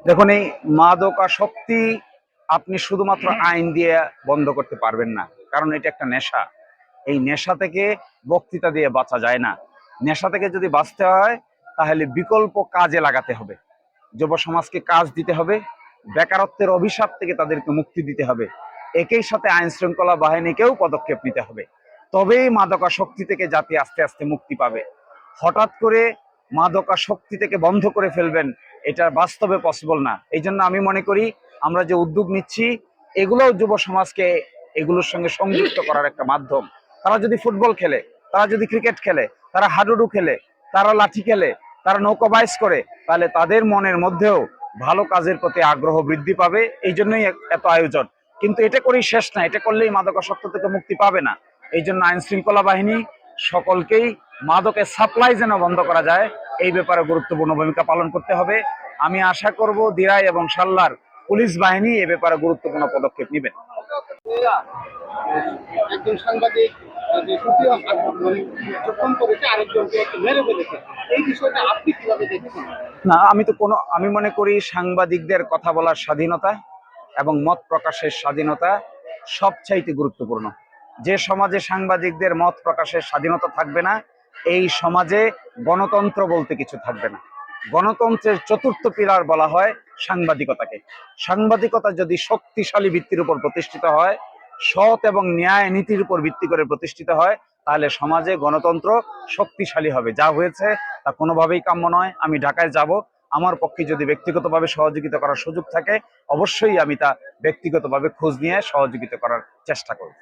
দেখুন, এই মাদকাসক্তি আপনি শুধুমাত্র আইন দিয়ে বন্ধ করতে পারবেন না, কারণ এটা একটা নেশা। এই নেশা থেকে বক্তৃতা দিয়ে বাঁচা যায় না। নেশা থেকে যদি বাঁচতে হয় তাহলে বিকল্প কাজে লাগাতে হবে। যুব সমাজকে কাজ দিতে হবে, বেকারত্বের অভিশাপ থেকে তাদেরকে মুক্তি দিতে হবে। একই সাথে আইন শৃঙ্খলা বাহিনীকেও পদক্ষেপ নিতে হবে। তবেই মাদকাসক্তি থেকে জাতি আস্তে আস্তে মুক্তি পাবে। হঠাৎ করে মাদকাসক্তি থেকে বন্ধ করে ফেলবেন, এটা বাস্তবে পসিবল না। এই জন্য আমি মনে করি আমরা যে উদ্যোগ নিচ্ছি, এগুলোও যুব সমাজকে এগুলোর সঙ্গে সংযুক্ত করার একটা মাধ্যম। তারা যদি ফুটবল খেলে, তারা যদি ক্রিকেট খেলে, তারা হাডুডু খেলে, তারা লাঠি খেলে, তারা নৌকা বাইচ করে, তাহলে তাদের মনের মধ্যেও ভালো কাজের প্রতি আগ্রহ বৃদ্ধি পাবে। এই জন্যই এত আয়োজন। কিন্তু এটা করেই শেষ না, এটা করলেই মাদকাসক্তি থেকে মুক্তি পাবে না। এই জন্য আইন শৃঙ্খলা বাহিনী সকলকেই মাদকের সাপ্লাই যেন বন্ধ করা যায়, এই ব্যাপারে গুরুত্বপূর্ণ ভূমিকা পালন করতে হবে। আমি আশা করব দিরাই এবং সাল্লার পুলিশ বাহিনী এ ব্যাপারে গুরুত্বপূর্ণ পদক্ষেপ নেবেন। একজন সাংবাদিক যে তৃতীয় জখম করেছে, আরেকজনকে মেরে ফেলেছে, এই বিষয়টা আপনি কিভাবে দেখছেন? না, আমি মনে করি সাংবাদিকদের কথা বলার স্বাধীনতা এবং মত প্রকাশের স্বাধীনতা সবচাইতে গুরুত্বপূর্ণ। যে সমাজে সাংবাদিকদের মত প্রকাশের স্বাধীনতা থাকবে না, এই সমাজে গণতন্ত্র বলতে কিছু থাকবে না। গণতন্ত্রের চতুর্থ পিলার বলা হয় সাংবাদিকতাকে। সাংবাদিকতা যদি শক্তিশালী ভিত্তির উপর প্রতিষ্ঠিত হয়, সৎ এবং ন্যায় নীতির উপর ভিত্তি করে প্রতিষ্ঠিত হয়, তাহলে সমাজে গণতন্ত্র শক্তিশালী হবে। যা হয়েছে তা কোনোভাবেই কাম্য নয়। আমি ঢাকায় যাব, আমার পক্ষে যদি ব্যক্তিগতভাবে সহযোগিতা করার সুযোগ থাকে, অবশ্যই আমি তা ব্যক্তিগতভাবে খোঁজ নিয়ে সহযোগিতা করার চেষ্টা করব।